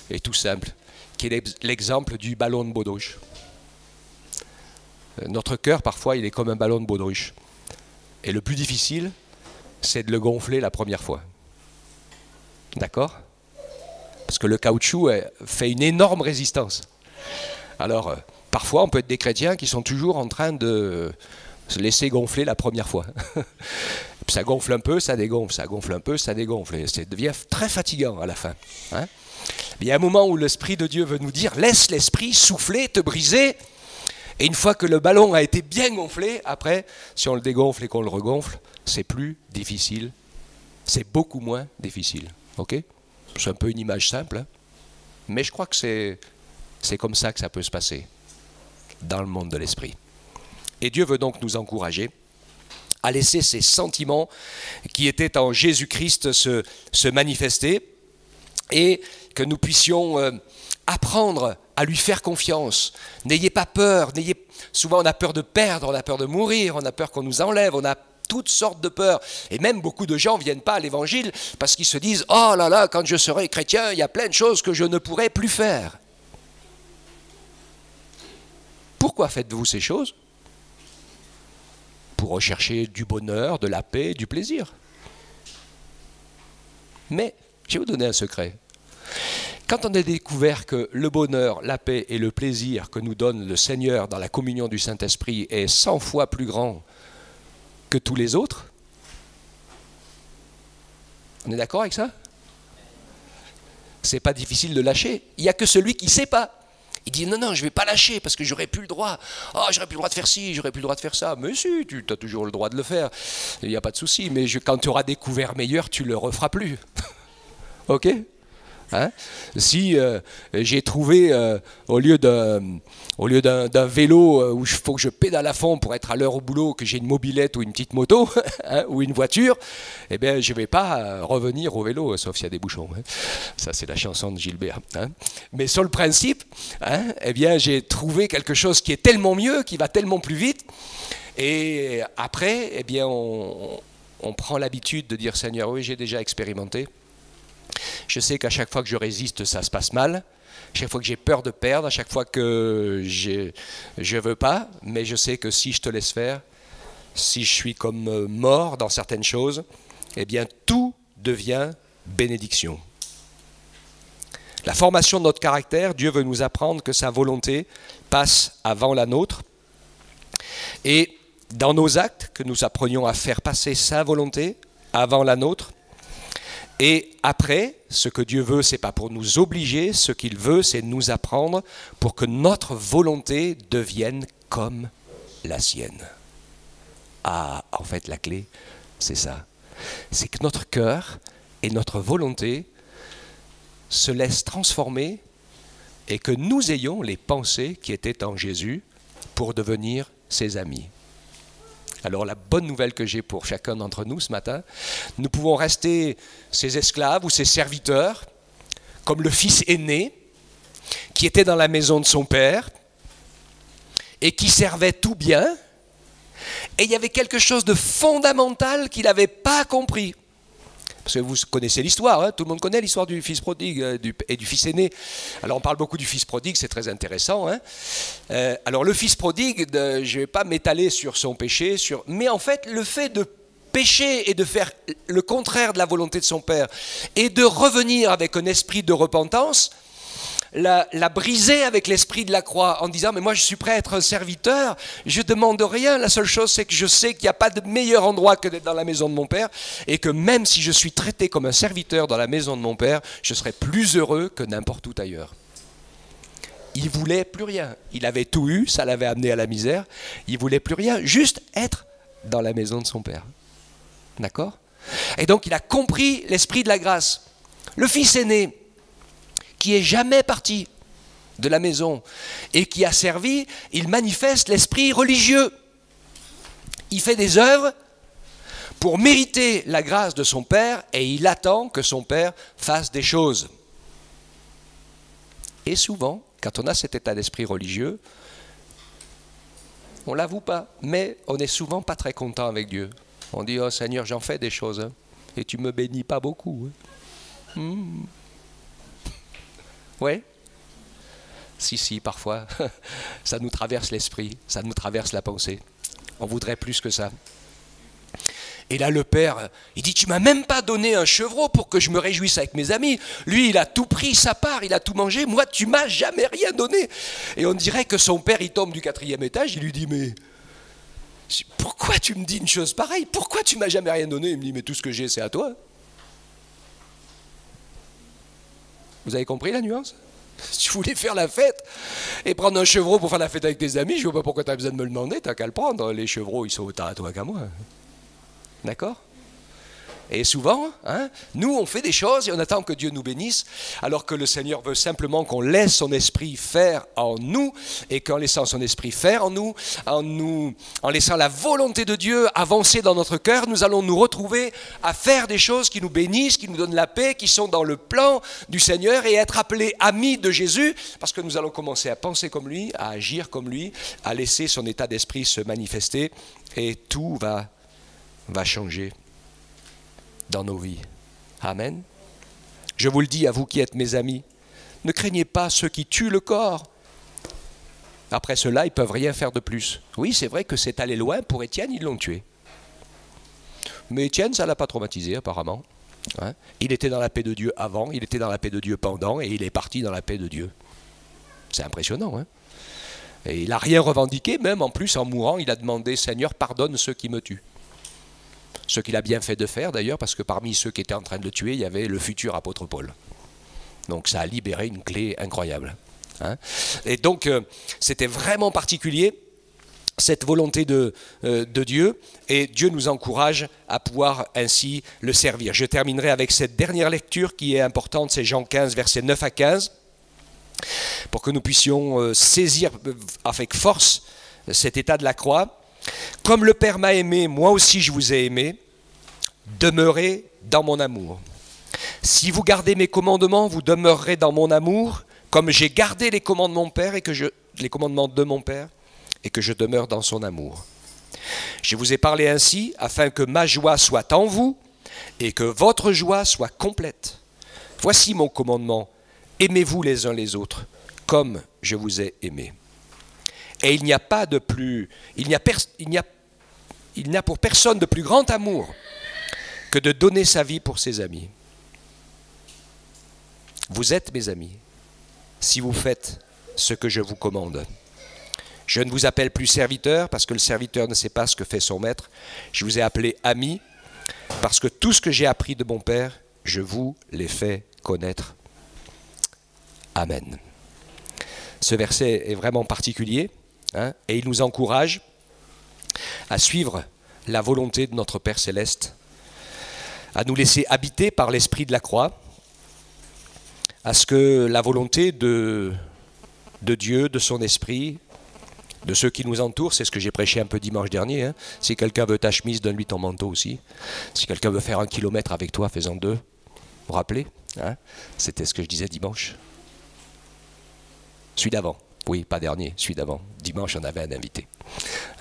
et tout simple, qui est l'exemple du ballon de baudruche. Notre cœur, parfois, il est comme un ballon de baudruche. Et le plus difficile, c'est de le gonfler la première fois. D'accord ? Parce que le caoutchouc fait une énorme résistance. Alors, parfois, on peut être des chrétiens qui sont toujours en train de se laisser gonfler la première fois. Ça gonfle un peu, ça dégonfle, ça gonfle un peu, ça dégonfle. Et ça devient très fatigant à la fin. Hein ? Il y a un moment où l'Esprit de Dieu veut nous dire, laisse l'Esprit souffler, te briser. Et une fois que le ballon a été bien gonflé, après, si on le dégonfle et qu'on le regonfle, c'est plus difficile. C'est beaucoup moins difficile. Ok ? C'est un peu une image simple, hein ? Mais je crois que c'est comme ça que ça peut se passer dans le monde de l'esprit. Et Dieu veut donc nous encourager à laisser ces sentiments qui étaient en Jésus-Christ se manifester et que nous puissions apprendre à lui faire confiance. N'ayez pas peur. Souvent on a peur de perdre, on a peur de mourir, on a peur qu'on nous enlève, on a toutes sortes de peurs. Et même beaucoup de gens ne viennent pas à l'évangile parce qu'ils se disent « Oh là là, quand je serai chrétien, il y a plein de choses que je ne pourrai plus faire. » Pourquoi faites-vous ces choses ? Pour rechercher du bonheur, de la paix, du plaisir. Mais, je vais vous donner un secret. Quand on a découvert que le bonheur, la paix et le plaisir que nous donne le Seigneur dans la communion du Saint-Esprit est 100 fois plus grand que tous les autres, on est d'accord avec ça ? C'est pas difficile de lâcher. Il n'y a que celui qui ne sait pas. Il dit non, je ne vais pas lâcher parce que j'aurais plus le droit. Oh, j'aurais plus le droit de faire ci, j'aurais plus le droit de faire ça. Mais si, tu as toujours le droit de le faire. Il n'y a pas de souci. Mais quand tu auras découvert meilleur, tu ne le referas plus. Ok ? Hein ? Si j'ai trouvé, au lieu d'un vélo où il faut que je pédale à fond pour être à l'heure au boulot, que j'ai une mobilette ou une petite moto, hein, ou une voiture, eh bien, je ne vais pas revenir au vélo, sauf s'il y a des bouchons. Hein. Ça, c'est la chanson de Gilbert. Hein. Mais sur le principe, hein, eh bien, j'ai trouvé quelque chose qui est tellement mieux, qui va tellement plus vite. Et après, eh bien, on prend l'habitude de dire « Seigneur, oui, j'ai déjà expérimenté. Je sais qu'à chaque fois que je résiste, ça se passe mal. À chaque fois que j'ai peur de perdre, à chaque fois que je ne veux pas, mais je sais que si je te laisse faire, si je suis comme mort dans certaines choses, eh bien tout devient bénédiction. » La formation de notre caractère, Dieu veut nous apprendre que sa volonté passe avant la nôtre. Et dans nos actes, que nous apprenions à faire passer sa volonté avant la nôtre. Et après, ce que Dieu veut, ce n'est pas pour nous obliger, ce qu'il veut, c'est nous apprendre pour que notre volonté devienne comme la sienne. Ah, en fait, la clé, c'est ça. C'est que notre cœur et notre volonté se laissent transformer et que nous ayons les pensées qui étaient en Jésus pour devenir ses amis. Alors la bonne nouvelle que j'ai pour chacun d'entre nous ce matin, nous pouvons rester ses esclaves ou ses serviteurs, comme le fils aîné, qui était dans la maison de son père, et qui servait tout bien, et il y avait quelque chose de fondamental qu'il n'avait pas compris. Parce que vous connaissez l'histoire, hein, tout le monde connaît l'histoire du fils prodigue et du fils aîné. Alors on parle beaucoup du fils prodigue, c'est très intéressant. Hein. Alors le fils prodigue, je ne vais pas m'étaler sur son péché, mais en fait le fait de pécher et de faire le contraire de la volonté de son père et de revenir avec un esprit de repentance, l'a brisé avec l'esprit de la croix en disant mais moi je suis prêt à être un serviteur, je ne demande rien, la seule chose c'est que je sais qu'il n'y a pas de meilleur endroit que d'être dans la maison de mon père et que même si je suis traité comme un serviteur dans la maison de mon père, je serai plus heureux que n'importe où ailleurs. Il ne voulait plus rien, il avait tout eu, ça l'avait amené à la misère, il ne voulait plus rien, juste être dans la maison de son père. D'accord ? Et donc il a compris l'esprit de la grâce. Le fils aîné, qui est jamais parti de la maison et qui a servi, il manifeste l'esprit religieux. Il fait des œuvres pour mériter la grâce de son père et il attend que son père fasse des choses. Et souvent, Quand on a cet état d'esprit religieux, on ne l'avoue pas, mais on n'est souvent pas très content avec Dieu. On dit, oh Seigneur, j'en fais des choses, hein, et tu ne me bénis pas beaucoup. Hein. Ouais. Si, parfois, ça nous traverse l'esprit, ça nous traverse la pensée. On voudrait plus que ça. Et là, le père, il dit, tu m'as même pas donné un chevreau pour que je me réjouisse avec mes amis. Lui, il a tout pris, sa part, il a tout mangé. Moi, tu m'as jamais rien donné. Et on dirait que son père, il tombe du 4e étage, il lui dit, mais pourquoi tu me dis une chose pareille? Pourquoi tu m'as jamais rien donné? Il me dit, mais tout ce que j'ai, c'est à toi. Vous avez compris la nuance? Si tu voulais faire la fête et prendre un chevreau pour faire la fête avec tes amis, je ne vois pas pourquoi tu as besoin de me le demander, tu n'as qu'à le prendre. Les chevreaux, ils sont autant à toi qu'à moi. D'accord? Et souvent, hein, nous, on fait des choses et on attend que Dieu nous bénisse, alors que le Seigneur veut simplement qu'on laisse son esprit faire en nous, et qu'en laissant son esprit faire en nous, en laissant la volonté de Dieu avancer dans notre cœur, nous allons nous retrouver à faire des choses qui nous bénissent, qui nous donnent la paix, qui sont dans le plan du Seigneur, et être appelés amis de Jésus, parce que nous allons commencer à penser comme lui, à agir comme lui, à laisser son état d'esprit se manifester, et tout va changer dans nos vies. Amen. Je vous le dis à vous qui êtes mes amis, ne craignez pas ceux qui tuent le corps. Après cela, ils ne peuvent rien faire de plus. Oui, c'est vrai que c'est allé loin. Pour Étienne, ils l'ont tué. Mais Étienne, ça ne l'a pas traumatisé apparemment. Hein? Il était dans la paix de Dieu avant, il était dans la paix de Dieu pendant, et il est parti dans la paix de Dieu. C'est impressionnant. Hein? Et il n'a rien revendiqué, même en plus en mourant, il a demandé, Seigneur, pardonne ceux qui me tuent. Ce qu'il a bien fait de faire d'ailleurs, parce que parmi ceux qui étaient en train de le tuer, il y avait le futur apôtre Paul. Donc ça a libéré une clé incroyable. Hein? Et donc c'était vraiment particulier, cette volonté de Dieu, et Dieu nous encourage à pouvoir ainsi le servir. Je terminerai avec cette dernière lecture qui est importante, c'est Jean 15, versets 9 à 15, pour que nous puissions saisir avec force cet état de la croix. Comme le Père m'a aimé, moi aussi je vous ai aimé, demeurez dans mon amour. Si vous gardez mes commandements, vous demeurerez dans mon amour, comme j'ai gardé les commandements de mon Père et que je demeure dans son amour. Je vous ai parlé ainsi afin que ma joie soit en vous et que votre joie soit complète. Voici mon commandement, aimez-vous les uns les autres, comme je vous ai aimé. Et il n'y a pour personne de plus grand amour que de donner sa vie pour ses amis. Vous êtes mes amis, si vous faites ce que je vous commande. Je ne vous appelle plus serviteur, parce que le serviteur ne sait pas ce que fait son maître. Je vous ai appelé ami, parce que tout ce que j'ai appris de mon Père, je vous l'ai fait connaître. Amen. Ce verset est vraiment particulier. Hein, et il nous encourage à suivre la volonté de notre Père Céleste, à nous laisser habiter par l'esprit de la croix, à ce que la volonté de Dieu, de son esprit, de ceux qui nous entourent, c'est ce que j'ai prêché un peu dimanche dernier, hein. Si quelqu'un veut ta chemise, donne-lui ton manteau aussi. Si quelqu'un veut faire 1 kilomètre avec toi, fais-en 2. Vous vous rappelez, hein? C'était ce que je disais dimanche. Celui d'avant. Oui, pas dernier, celui d'avant. Dimanche, on avait un invité.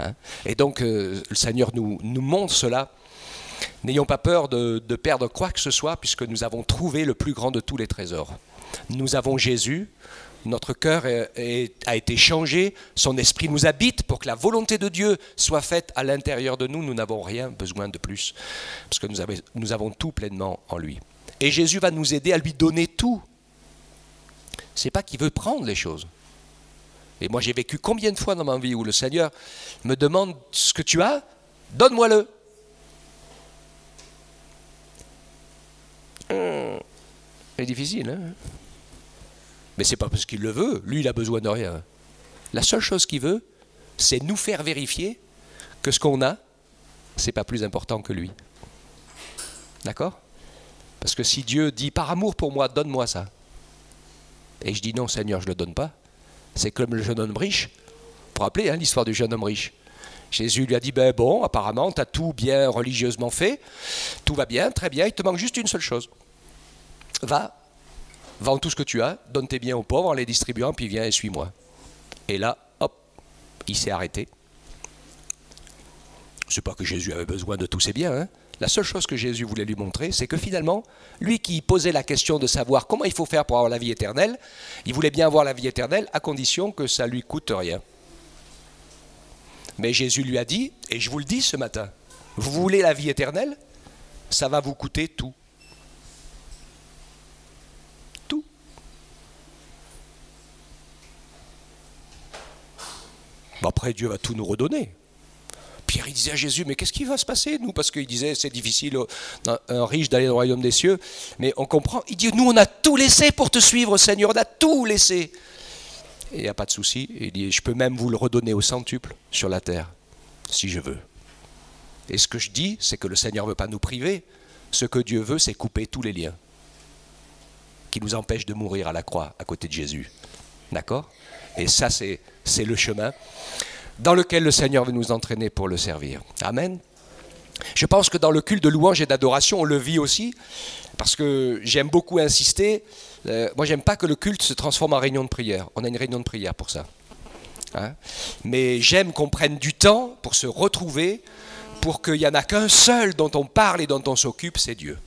Hein? Et donc, le Seigneur nous montre cela. N'ayons pas peur de perdre quoi que ce soit, puisque nous avons trouvé le plus grand de tous les trésors. Nous avons Jésus, notre cœur a été changé, son esprit nous habite pour que la volonté de Dieu soit faite à l'intérieur de nous. Nous n'avons rien besoin de plus, parce que nous avons tout pleinement en lui. Et Jésus va nous aider à lui donner tout. Ce n'est pas qu'il veut prendre les choses. Et moi, j'ai vécu combien de fois dans ma vie où le Seigneur me demande ce que tu as, donne-moi-le. C'est difficile, hein? Mais ce n'est pas parce qu'il le veut. Lui, il a besoin de rien. La seule chose qu'il veut, c'est nous faire vérifier que ce qu'on a, ce n'est pas plus important que lui. D'accord? Parce que si Dieu dit, par amour pour moi, donne-moi ça. Et je dis, non, Seigneur, je ne le donne pas. C'est comme le jeune homme riche. Vous vous rappelez, hein, l'histoire du jeune homme riche. Jésus lui a dit, ben bon, apparemment, tu as tout bien religieusement fait. Tout va bien, très bien, il te manque juste une seule chose. Va vends tout ce que tu as, donne tes biens aux pauvres en les distribuant, puis viens et suis-moi. Et là, hop, il s'est arrêté. C'est pas que Jésus avait besoin de tous ses biens, hein. La seule chose que Jésus voulait lui montrer, c'est que finalement, lui qui posait la question de savoir comment il faut faire pour avoir la vie éternelle, il voulait bien avoir la vie éternelle à condition que ça lui coûte rien. Mais Jésus lui a dit, et je vous le dis ce matin, vous voulez la vie éternelle, ça va vous coûter tout. Tout. Bon, après, Dieu va tout nous redonner. Pierre, il disait à Jésus, mais qu'est-ce qui va se passer, nous? Parce qu'il disait, c'est difficile, un riche d'aller dans le royaume des cieux. Mais on comprend, il dit, nous, on a tout laissé pour te suivre, Seigneur, on a tout laissé. Et il n'y a pas de souci. Il dit, je peux même vous le redonner au centuple sur la terre, si je veux. Et ce que je dis, c'est que le Seigneur ne veut pas nous priver. Ce que Dieu veut, c'est couper tous les liens qui nous empêchent de mourir à la croix, à côté de Jésus. D'accord? Et ça, c'est le chemin dans lequel le Seigneur veut nous entraîner pour le servir. Amen. Je pense que dans le culte de louange et d'adoration, on le vit aussi, parce que j'aime beaucoup insister. Moi, j'aime pas que le culte se transforme en réunion de prière. On a une réunion de prière pour ça. Hein? Mais j'aime qu'on prenne du temps pour se retrouver, pour qu'il n'y en a qu'un seul dont on parle et dont on s'occupe, c'est Dieu.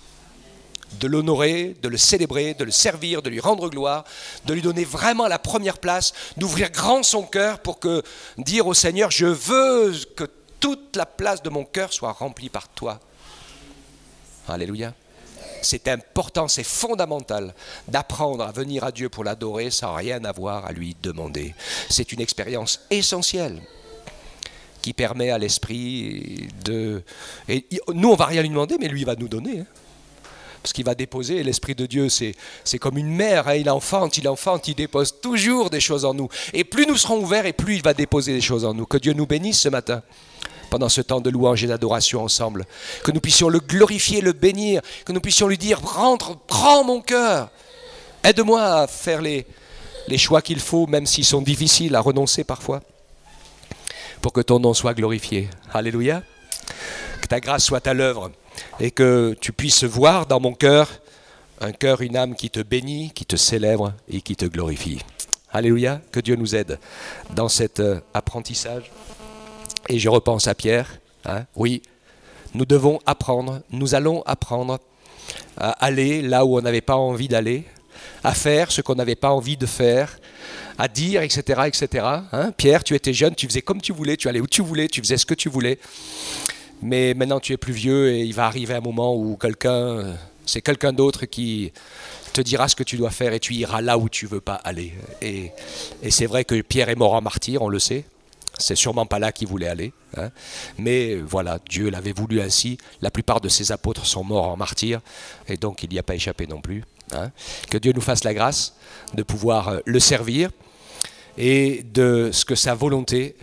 De l'honorer, de le célébrer, de le servir, de lui rendre gloire, de lui donner vraiment la première place, d'ouvrir grand son cœur pour que dire au Seigneur, je veux que toute la place de mon cœur soit remplie par toi. Alléluia. C'est important, c'est fondamental d'apprendre à venir à Dieu pour l'adorer sans rien avoir à lui demander. C'est une expérience essentielle qui permet à l'esprit de... Et nous, on ne va rien lui demander, mais lui, il va nous donner. Hein. Parce qu'il va déposer, l'Esprit de Dieu, c'est comme une mère, hein, il enfante, il dépose toujours des choses en nous. Et plus nous serons ouverts, et plus il va déposer des choses en nous. Que Dieu nous bénisse ce matin, pendant ce temps de louange et d'adoration ensemble. Que nous puissions le glorifier, le bénir, que nous puissions lui dire, rentre, prends mon cœur. Aide-moi à faire les choix qu'il faut, même s'ils sont difficiles à renoncer parfois, pour que ton nom soit glorifié. Alléluia. Que ta grâce soit à l'œuvre. Et que tu puisses voir dans mon cœur, un cœur, une âme qui te bénit, qui te célèbre et qui te glorifie. Alléluia, que Dieu nous aide dans cet apprentissage. Et je repense à Pierre. Hein, oui, nous devons apprendre, nous allons apprendre à aller là où on n'avait pas envie d'aller, à faire ce qu'on n'avait pas envie de faire, à dire, etc. etc. Hein, Pierre, tu étais jeune, tu faisais comme tu voulais, tu allais où tu voulais, tu faisais ce que tu voulais. Mais maintenant tu es plus vieux et il va arriver un moment où c'est quelqu'un d'autre qui te dira ce que tu dois faire et tu iras là où tu ne veux pas aller. Et c'est vrai que Pierre est mort en martyr, on le sait. C'est sûrement pas là qu'il voulait aller. Hein. Mais voilà, Dieu l'avait voulu ainsi. La plupart de ses apôtres sont morts en martyr et donc il n'y a pas échappé non plus. Hein. Que Dieu nous fasse la grâce de pouvoir le servir et de ce que sa volonté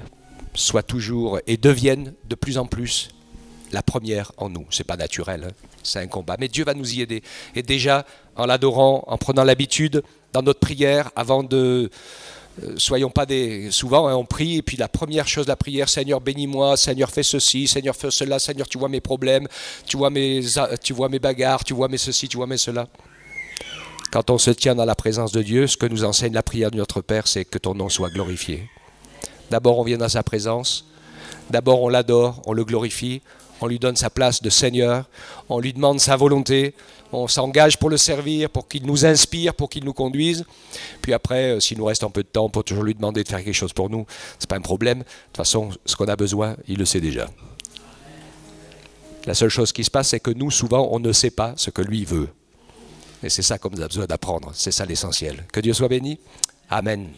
soit toujours et devienne de plus en plus la première en nous. C'est pas naturel, hein, c'est un combat. Mais Dieu va nous y aider. Et déjà, en l'adorant, en prenant l'habitude, dans notre prière, avant de... soyons pas des... Souvent, hein, on prie, et puis la première chose de la prière, Seigneur, bénis-moi, Seigneur, fais ceci, Seigneur, fais cela, Seigneur, tu vois mes problèmes, tu vois mes bagarres, tu vois mes ceci, tu vois mes cela. Quand on se tient dans la présence de Dieu, ce que nous enseigne la prière de notre Père, c'est que ton nom soit glorifié. D'abord, on vient dans sa présence. D'abord, on l'adore, on le glorifie. On lui donne sa place de Seigneur, on lui demande sa volonté, on s'engage pour le servir, pour qu'il nous inspire, pour qu'il nous conduise. Puis après, s'il nous reste un peu de temps, on peut toujours lui demander de faire quelque chose pour nous. Ce n'est pas un problème. De toute façon, ce qu'on a besoin, il le sait déjà. La seule chose qui se passe, c'est que nous, souvent, on ne sait pas ce que lui veut. Et c'est ça qu'on a besoin d'apprendre. C'est ça l'essentiel. Que Dieu soit béni. Amen.